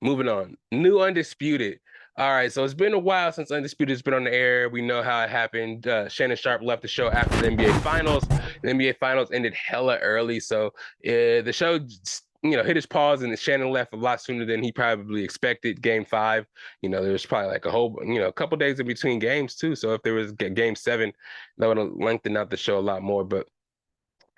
moving on. New Undisputed. All right, so it's been a while since Undisputed's been on the air. We know how it happened. Shannon Sharp left the show after the NBA Finals. The NBA Finals ended hella early, so the show, hit its pause, and Shannon left a lot sooner than he probably expected. Game 5, there was probably like a couple days in between games too. So if there was Game 7, that would have lengthened out the show a lot more. But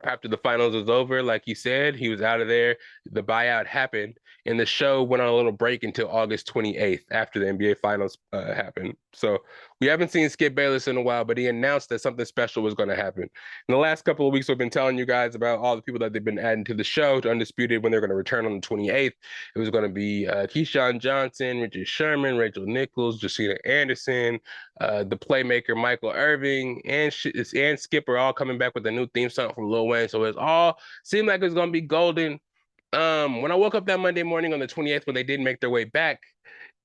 after the finals was over, like you said, he was out of there. The buyout happened, and the show went on a little break until August 28th after the NBA finals happened. So we haven't seen Skip Bayless in a while, but he announced that something special was going to happen. In the last couple of weeks, we've been telling you guys about all the people that they've been adding to the show, to Undisputed, when they're going to return on the 28th. It was going to be Keyshawn Johnson, Richard Sherman, Rachel Nichols, Josina Anderson, the playmaker Michael Irving, and Skip are all coming back with a new theme song from Lil Wayne. So it's all seemed like it's gonna be golden. When I woke up that Monday morning on the 28th, when they did make their way back,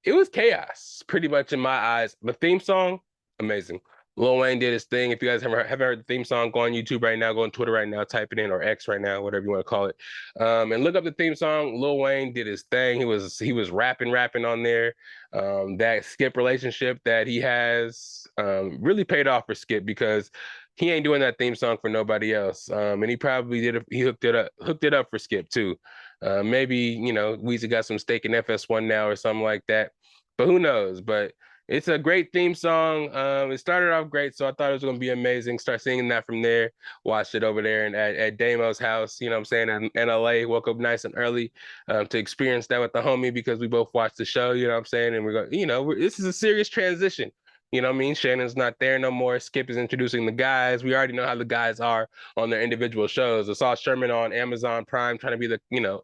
it was chaos, pretty much in my eyes. The theme song, amazing. Lil Wayne did his thing. If you guys haven't heard the theme song, go on YouTube right now, go on Twitter right now, type it in, or X right now, whatever you want to call it, and look up the theme song. Lil Wayne did his thing. He was rapping on there. That Skip relationship that he has really paid off for Skip, because he ain't doing that theme song for nobody else. And he probably he hooked it up for Skip too. Maybe, Weezy got some stake in FS1 now or something like that. But who knows? But it's a great theme song. It started off great, so I thought it was going to be amazing. Start singing that from there. Watched it over there and at Damo's house, you know what I'm saying, in LA. Woke up nice and early to experience that with the homie, because we both watched the show, you know what I'm saying? And we're going, this is a serious transition. You know what I mean? Shannon's not there no more. Skip is introducing the guys. We already know how the guys are on their individual shows. I saw Sherman on Amazon Prime trying to be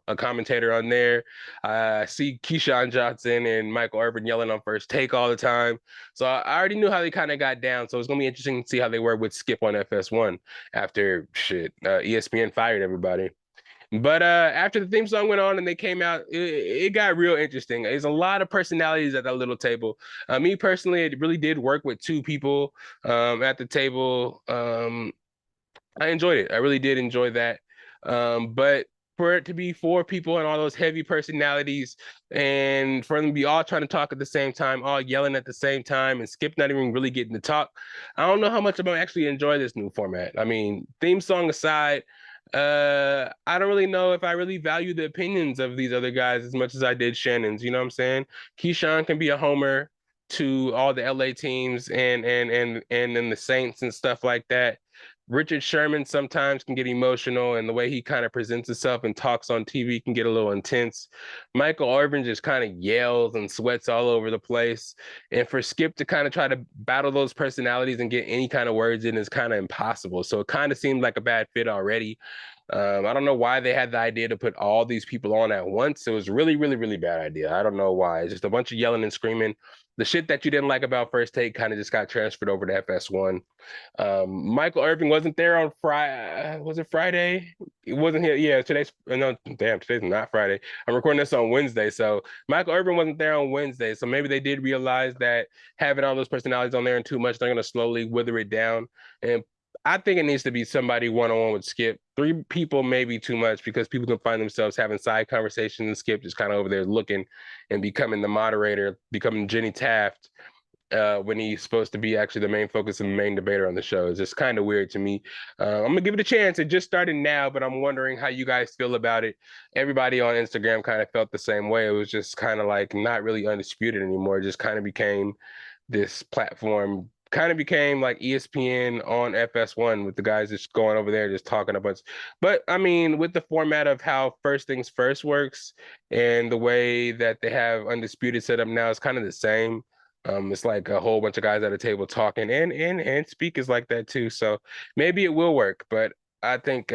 a commentator on there. I see Keyshawn Johnson and Michael Irvin yelling on First Take all the time. So I already knew how they kind of got down. So it's going to be interesting to see how they work with Skip on FS1 after ESPN fired everybody. But after the theme song went on and they came out, it got real interesting. There's a lot of personalities at that little table. Me personally, it really did work with two people at the table. I enjoyed it. I really did enjoy that. But for it to be four people and all those heavy personalities, and for them to be all trying to talk at the same time, all yelling at the same time, and Skip not even really getting to talk, I don't know how much I'm gonna actually enjoy this new format. I mean, theme song aside, I don't really know if I really value the opinions of these other guys as much as I did Shannon's. You know what I'm saying? Keyshawn can be a homer to all the LA teams and then the Saints and stuff like that. Richard Sherman sometimes can get emotional, and the way he kind of presents himself and talks on TV can get a little intense. Michael Irvin just kind of yells and sweats all over the place. And for Skip to kind of try to battle those personalities and get any kind of words in is kind of impossible. So it kind of seemed like a bad fit already. I don't know why they had the idea to put all these people on at once. It was really, really, really bad idea. I don't know why. It's just a bunch of yelling and screaming. The shit that you didn't like about First Take kind of just got transferred over to FS1. Michael Irving wasn't there on Friday. Was it Friday? It wasn't here. Yeah, today's no, damn, today's not Friday. I'm recording this on Wednesday. So Michael Irving wasn't there on Wednesday. So maybe they did realize that having all those personalities on there and too much, they're gonna slowly wither it down. And I think it needs to be somebody one-on-one with Skip. Three people may be too much, because people can find themselves having side conversations and Skip just kind of over there looking and becoming the moderator, becoming Jenny Taft, when he's supposed to be actually the main focus and main debater on the show. It's just kind of weird to me. I'm gonna give it a chance. It just started now, but I'm wondering how you guys feel about it. Everybody on Instagram kind of felt the same way. It was just kind of like not really Undisputed anymore. It just kind of became this platform, kind of became like ESPN on FS1, with the guys just going over there just talking a bunch. But I mean, with the format of how First Things First works and the way that they have Undisputed set up now, it's kind of the same. It's like a whole bunch of guys at a table talking, and speakers like that too. So maybe it will work, but I think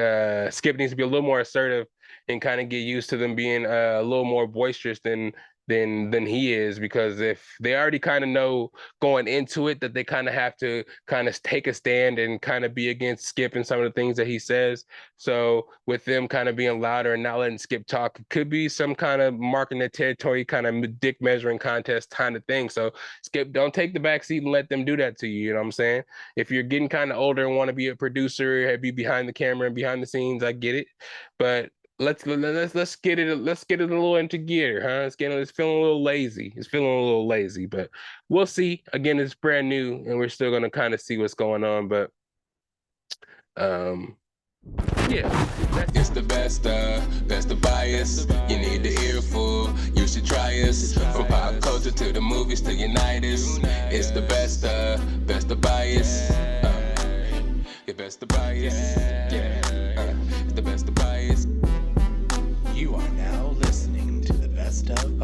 Skip needs to be a little more assertive and kind of get used to them being a little more boisterous than he is, because if they already kind of know going into it that they kind of have to kind of take a stand and kind of be against Skip and some of the things that he says. So with them kind of being louder and not letting Skip talk, it could be some kind of marking their territory, kind of dick measuring contest kind of thing. So Skip, don't take the back seat and let them do that to you. You know what I'm saying? If you're getting kind of older and want to be a producer, be behind the camera and behind the scenes, I get it. But let's get it a little into gear, huh? It's feeling a little lazy. It's feeling a little lazy, but we'll see. Again, it's brand new, and we're still gonna kind of see what's going on. But yeah, it's the best of bias. You need the earful, you should try us. From pop culture to the movies to Unitas. It's the best of bias. Your best of bias. Yeah, it's the best of bias. You are now listening to the best of